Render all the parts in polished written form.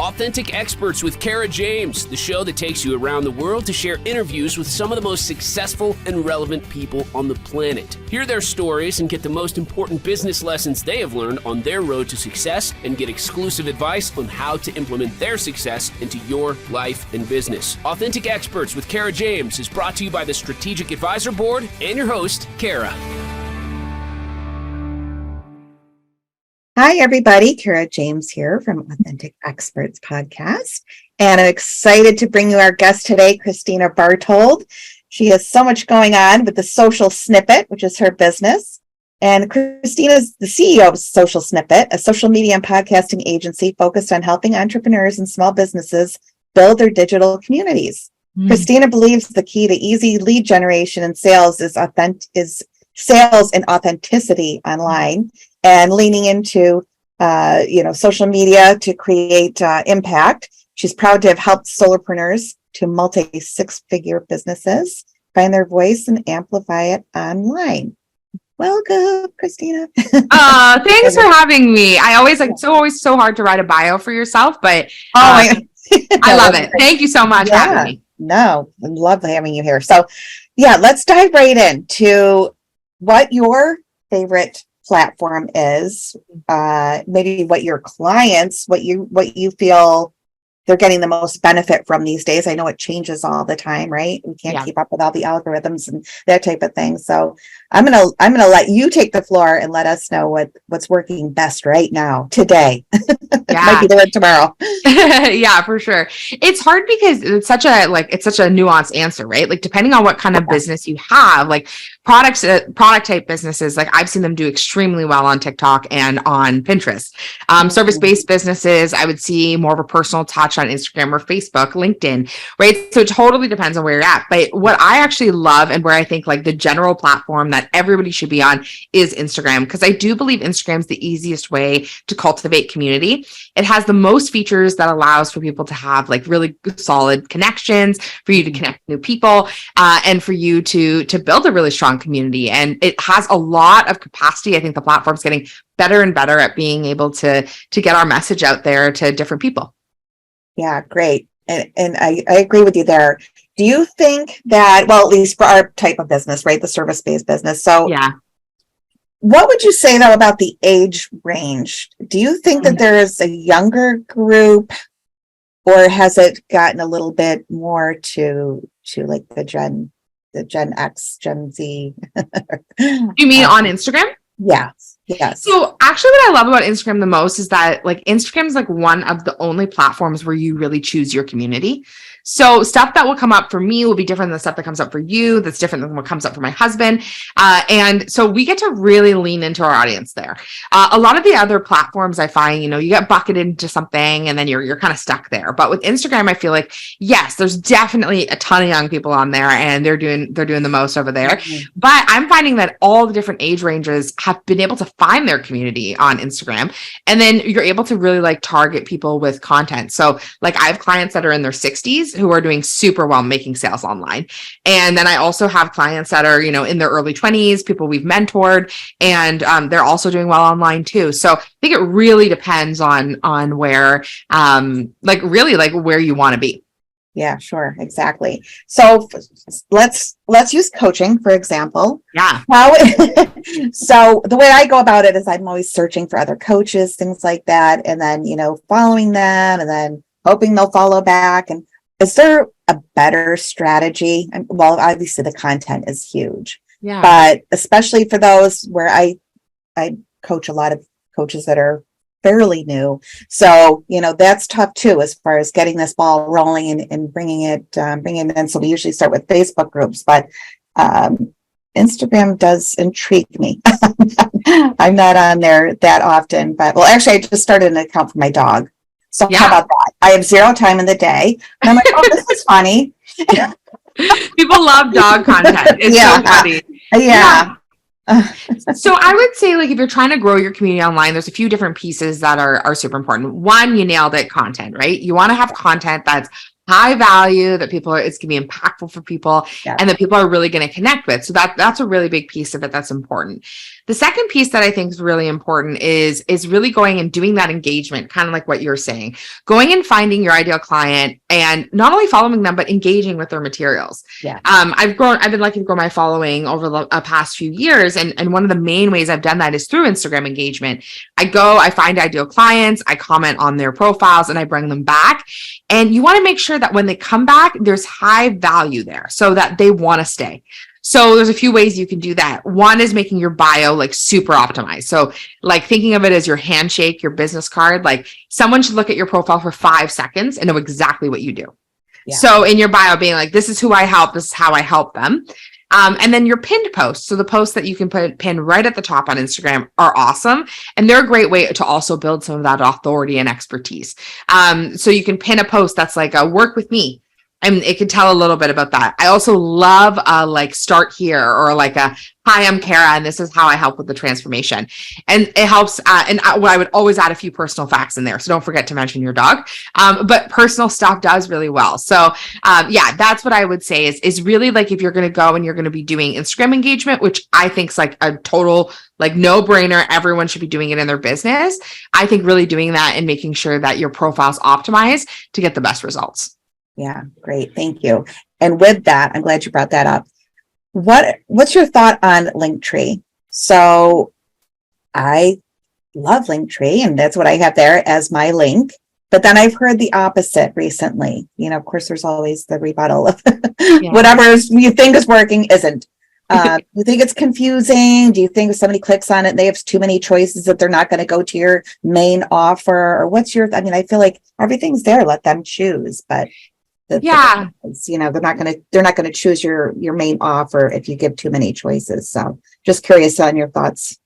Authentic Experts with Kara James, the show that takes you around the world to share interviews with some of the most successful and relevant people on the planet. Hear their stories and get the most important business lessons they have learned on their road to success, and get exclusive advice on how to implement their success into your life and business. Authentic Experts with Kara James is brought to you by the Strategic Advisor Board and your host, Kara. Hi, everybody. Kara James here from Authentic Experts Podcast. And I'm excited to bring you our guest today, Kristina Bartold. She has so much going on with the Social Snippet, which is her business. And Kristina is the CEO of Social Snippet, a social media and podcasting agency focused on helping entrepreneurs and small businesses build their digital communities. Kristina believes the key to easy lead generation and sales is sales and authenticity online, and leaning into, social media to create impact. She's proud to have helped solopreneurs to multi-six-figure businesses find their voice and amplify it online. Welcome, Kristina. Thanks for having me. I always always so hard to write a bio for yourself, but I love it. Thank you so much for having me. No, I love having you here. So, let's dive right into what your favorite platform is, maybe what your clients, what you feel they're getting the most benefit from these days. I know it changes all the time, right? We can't keep up with all the algorithms and that type of thing. So I'm gonna let you take the floor and let us know what's working best right now, today. Might be different tomorrow. Yeah, for sure. It's hard because it's such a nuanced answer, right? Like, depending on what kind of business you have, like product type businesses, like I've seen them do extremely well on TikTok and on Pinterest. Service-based businesses, I would see more of a personal touch on Instagram or Facebook, LinkedIn, right? So it totally depends on where you're at. But what I actually love, and where I think like the general platform that everybody should be on, is Instagram, because I do believe Instagram's the easiest way to cultivate community. It has the most features that allows for people to have like really solid connections, for you to connect with new people, and for you to build a really strong community. And it has a lot of capacity. I think the platform's getting better and better at being able to get our message out there to different people. Yeah, great. And I agree with you there. Do you think that, well, at least for our type of business, right, the service-based business. So what would you say though about the age range? Do you think that there is a younger group, or has it gotten a little bit more to like the Gen X, Gen Z? You mean on Instagram? Yes. So actually what I love about Instagram the most is that like Instagram is like one of the only platforms where you really choose your community. So stuff that will come up for me will be different than the stuff that comes up for you. That's different than what comes up for my husband. And so we get to really lean into our audience there. A lot of the other platforms I find, you get bucketed into something and then you're kind of stuck there. But with Instagram, I feel like, yes, there's definitely a ton of young people on there and they're doing the most over there. Mm-hmm. But I'm finding that all the different age ranges have been able to find their community on Instagram. And then you're able to really like target people with content. So like I have clients that are in their 60s who are doing super well making sales online. And then I also have clients that are, in their early 20s, people we've mentored, and they're also doing well online too. So I think it really depends on where, where you want to be. Yeah, sure. Exactly. So let's use coaching, for example. Yeah. So the way I go about it is I'm always searching for other coaches, things like that. And then, following them and then hoping they'll follow back. And is there a better strategy? Well, obviously the content is huge, but especially for those where I coach a lot of coaches that are fairly new. So, that's tough too, as far as getting this ball rolling and bringing it in. So we usually start with Facebook groups, but Instagram does intrigue me. I'm not on there that often, but actually I just started an account for my dog. So how about that? I have zero time in the day. And I'm like, oh, this is funny. People love dog content. It's so funny. Yeah. So I would say, like, if you're trying to grow your community online, there's a few different pieces that are super important. One, you nailed it, content, right? You want to have content that's high value, that it's going to be impactful for people, Yeah. and that people are really going to connect with. So that's a really big piece of it that's important. The second piece that I think is really important is really going and doing that engagement, kind of like what you're saying, going and finding your ideal client and not only following them, but engaging with their materials. Yeah. I've been lucky to grow my following over the past few years. And one of the main ways I've done that is through Instagram engagement. I find ideal clients, I comment on their profiles, and I bring them back. And you want to make sure that when they come back, there's high value there so that they want to stay. So there's a few ways you can do that. One is making your bio like super optimized. So like thinking of it as your handshake, your business card, like someone should look at your profile for 5 seconds and know exactly what you do. Yeah. So in your bio being like, this is who I help, this is how I help them. And then your pinned posts. So the posts that you can pin right at the top on Instagram are awesome. And they're a great way to also build some of that authority and expertise. So you can pin a post that's like a work with me. And it can tell a little bit about that. I also love like start here, or like a, hi, I'm Kara, and this is how I help with the transformation. And it helps. I would always add a few personal facts in there. So don't forget to mention your dog. But personal stuff does really well. So yeah, that's what I would say is really like, if you're going to go and you're going to be doing Instagram engagement, which I think is like a total like no brainer. Everyone should be doing it in their business. I think really doing that and making sure that your profile's optimized to get the best results. Yeah, great. Thank you. And with that, I'm glad you brought that up. What's your thought on Linktree? So I love Linktree, and that's what I have there as my link. But then I've heard the opposite recently. You know, of course, there's always the rebuttal of whatever you think is working isn't. You think it's confusing? Do you think if somebody clicks on it, they have too many choices that they're not going to go to your main offer? Or what's your, I mean, I feel like everything's there. Let them choose. But you know, they're not going to choose your main offer if you give too many choices. So just curious on your thoughts.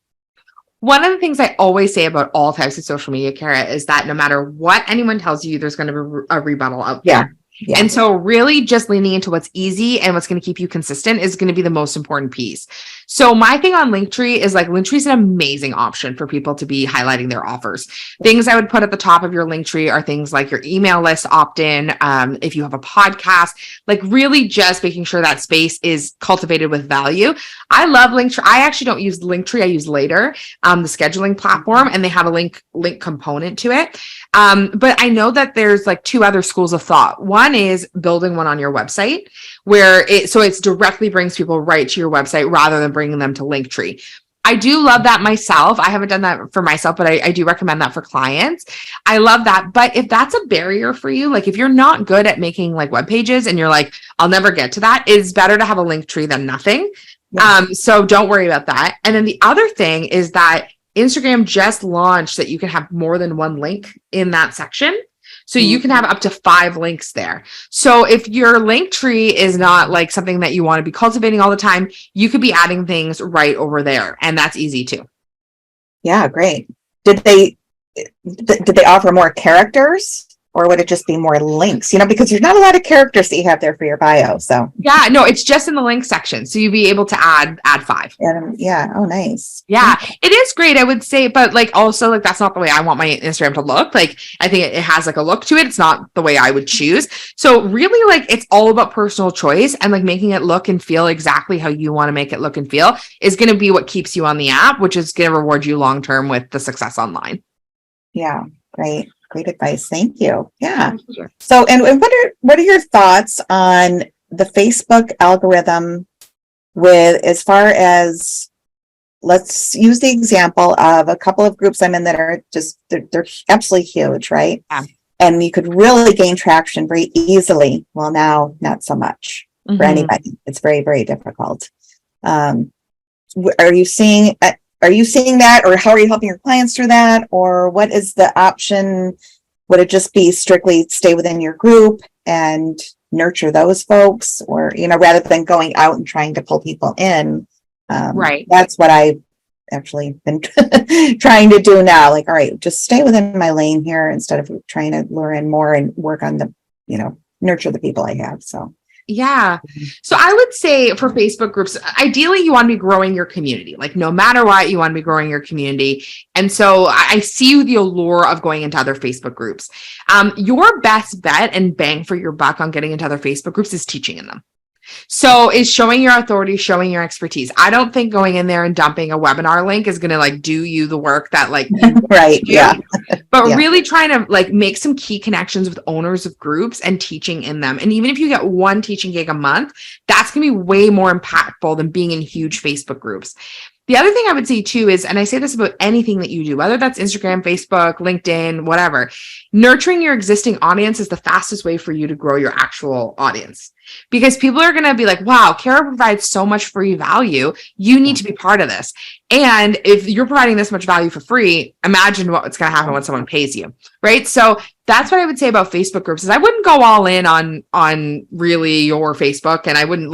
One of the things I always say about all types of social media, Kara, is that no matter what anyone tells you, there's going to be a rebuttal out there. Yeah. And so really just leaning into what's easy and what's going to keep you consistent is going to be the most important piece. So my thing on Linktree is like, Linktree is an amazing option for people to be highlighting their offers. Things I would put at the top of your Linktree are things like your email list opt-in. If you have a podcast, like really just making sure that space is cultivated with value. I love Linktree. I actually don't use Linktree. I use Later, the scheduling platform, and they have a link component to it. But I know that there's like 2 other schools of thought. One is building one on your website where it directly brings people right to your website rather than bringing them to Linktree. I do love that myself. I haven't done that for myself, but I do recommend that for clients. I love that. But if that's a barrier for you, like if you're not good at making like web pages and you're like, I'll never get to that, it's better to have a Linktree than nothing. Yeah. So don't worry about that. And then the other thing is that Instagram just launched that you can have more than one link in that section. So you can have up to 5 links there. So if your Linktree is not like something that you want to be cultivating all the time, you could be adding things right over there. And that's easy too. Yeah, great. Did they offer more characters? Or would it just be more links? You know, because there's not a lot of characters that you have there for your bio. So yeah, no, it's just in the link section. So you'd be able to add 5. Yeah. Oh, nice. Yeah, it is great, I would say, but like also like that's not the way I want my Instagram to look. Like I think it has like a look to it. It's not the way I would choose. So really like it's all about personal choice, and like making it look and feel exactly how you want to make it look and feel is going to be what keeps you on the app, which is going to reward you long term with the success online. Yeah, great. Great advice. Thank you. Yeah. So, and what are your thoughts on the Facebook algorithm with, as far as, let's use the example of a couple of groups I'm in that are just, they're absolutely huge, right? Yeah. And you could really gain traction very easily. Well, now, not so much for anybody. It's very, very difficult. Are you seeing that, or how are you helping your clients through that? Or what is the option? Would it just be strictly stay within your group and nurture those folks, or, you know, rather than going out and trying to pull people in? Right. That's what I've actually been trying to do now. Like, all right, just stay within my lane here instead of trying to lure in more and work on the, you know, nurture the people I have. So Yeah. So I would say for Facebook groups, ideally you want to be growing your community. Like no matter what, you want to be growing your community. And so I see the allure of going into other Facebook groups. Your best bet and bang for your buck on getting into other Facebook groups is teaching in them. So is showing your authority, showing your expertise. I don't think going in there and dumping a webinar link is going to like do you the work that like you right. do. Yeah. But really trying to like make some key connections with owners of groups and teaching in them. And even if you get one teaching gig a month, that's going to be way more impactful than being in huge Facebook groups. The other thing I would say too is, and I say this about anything that you do, whether that's Instagram, Facebook, LinkedIn, whatever, nurturing your existing audience is the fastest way for you to grow your actual audience. Because people are going to be like, wow, Kara provides so much free value. You need to be part of this. And if you're providing this much value for free, imagine what's going to happen when someone pays you, right? So that's what I would say about Facebook groups is I wouldn't go all in on really your Facebook, and I wouldn't,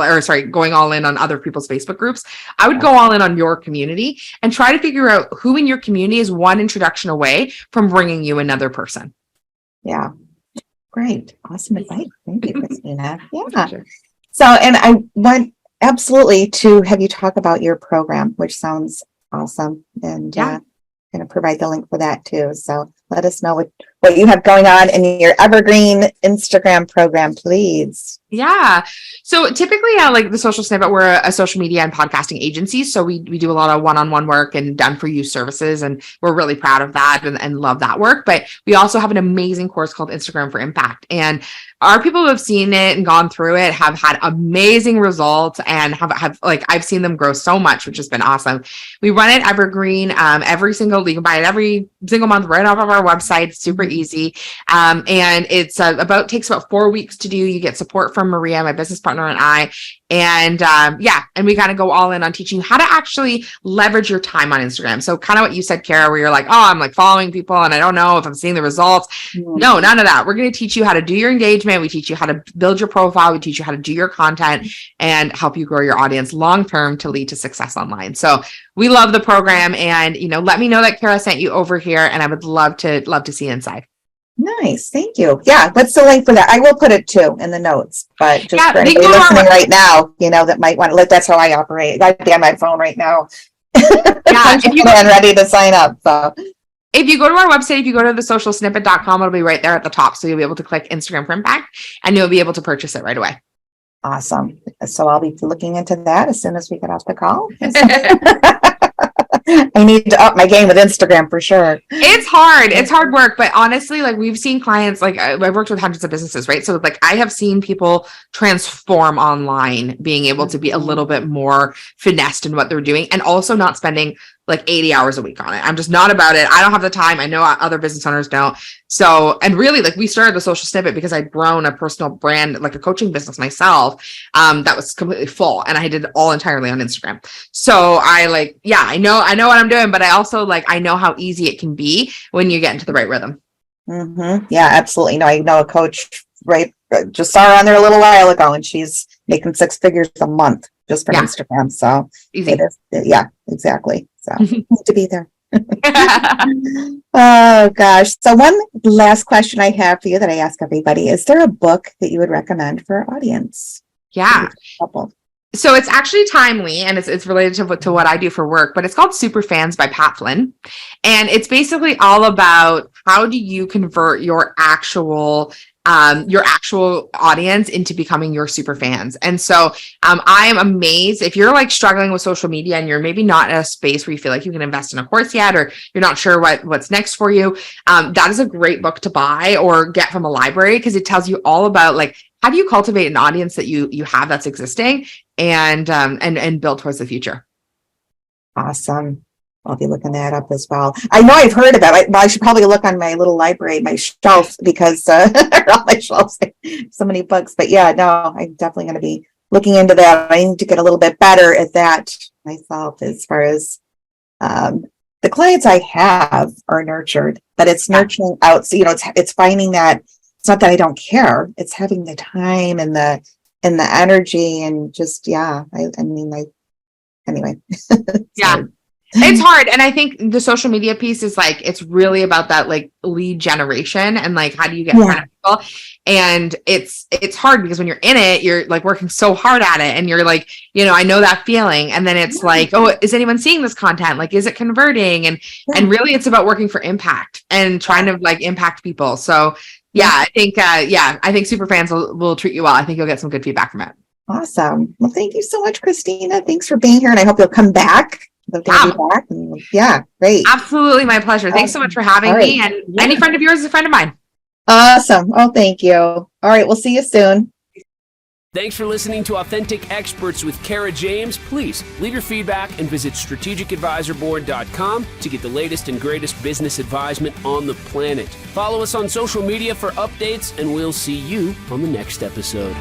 going all in on other people's Facebook groups. I would go all in on your community and try to figure out who in your community is one introduction away from bringing you another person. Yeah. Great. Awesome advice. Thank you, Kristina. Yeah. So, and I want absolutely to have you talk about your program, which sounds awesome. And going to provide the link for that too. So let us know what you have going on in your evergreen Instagram program, please. Yeah. So typically like the Social Snippet, we're a social media and podcasting agency. So we do a lot of one-on-one work and done for you services. And we're really proud of that and love that work. But we also have an amazing course called Instagram for Impact. And our people who have seen it and gone through it have had amazing results and have like, I've seen them grow so much, which has been awesome. We run it evergreen, every single, you can buy it every single month right off of our website. It's super easy. And it's takes about 4 weeks to do. You get support from Maria, my business partner, and I. And and we kind of go all in on teaching you how to actually leverage your time on Instagram. So kind of what you said, Kara, where you're like, oh, I'm like following people and I don't know if I'm seeing the results. No, none of that. We're going to teach you how to do your engagement. We teach you how to build your profile. We teach you how to do your content and help you grow your audience long-term to lead to success online. So we love the program, and, let me know that Kara sent you over here, and I would love to see inside. Nice. Thank you. Yeah. What's the link for that? I will put it too in the notes, but just for anybody listening right now, that might want to that's how I operate. I'd be on my phone right now. Yeah. If you and ready to sign up. So if you go to our website, if you go to thesocialsnippet.com, it'll be right there at the top. So you'll be able to click Instagram for Impact and you'll be able to purchase it right away. Awesome. So I'll be looking into that as soon as we get off the call. I need to up my game with Instagram for sure. It's hard. It's hard work. But honestly, like we've seen clients, like I've worked with hundreds of businesses, right? So like I have seen people transform online, being able to be a little bit more finessed in what they're doing and also not spending like 80 hours a week on it. I'm just not about it. I don't have the time. I know other business owners don't. So, and really like we started the Social Snippet because I'd grown a personal brand, like a coaching business myself, that was completely full, and I did it all entirely on Instagram. So I I know what I'm doing, but I also I know how easy it can be when you get into the right rhythm. Mm-hmm. Yeah, absolutely. No, I know a coach, right? Just saw her on there a little while ago, and she's making 6 figures a month just from Instagram. So easy. Yeah, exactly. So need to be there. Oh gosh. So one last question I have for you that I ask everybody: is there a book that you would recommend for our audience? Yeah. So it's actually timely, and it's related to what I do for work, but it's called Super Fans by Pat Flynn. And it's basically all about how do you convert your actual audience into becoming your super fans. And so I am amazed if you're struggling with social media and you're maybe not in a space where you feel like you can invest in a course yet, or you're not sure what's next for you. That is a great book to buy or get from a library, because it tells you all about how do you cultivate an audience that you have that's existing and build towards the future. Awesome. I'll be looking that up as well. I know I've heard about it. Well, I should probably look on my little library, my shelf, because on my shelves, so many books. But yeah, no, I'm definitely going to be looking into that. I need to get a little bit better at that myself, as far as the clients I have are nurtured, but it's nurturing out. So, it's finding that it's not that I don't care. It's having the time and the energy and just, anyway. Yeah. It's hard. And I think the social media piece is like, it's really about that like lead generation and like, how do you get in front of people? And it's hard because when you're in it, you're like working so hard at it and you're like, I know that feeling. And then it's like, oh, is anyone seeing this content? Like, is it converting? And really it's about working for impact and trying to like impact people. So I think super fans will treat you well. I think you'll get some good feedback from it. Awesome. Well, thank you so much, Kristina. Thanks for being here. And I hope you'll come back. Yeah, great. Absolutely. My pleasure. Thanks so much for having me. And any friend of yours is a friend of mine. Awesome. Oh, thank you. All right. We'll see you soon. Thanks for listening to Authentic Experts with Kara James. Please leave your feedback and visit strategicadvisorboard.com to get the latest and greatest business advisement on the planet. Follow us on social media for updates, and we'll see you on the next episode.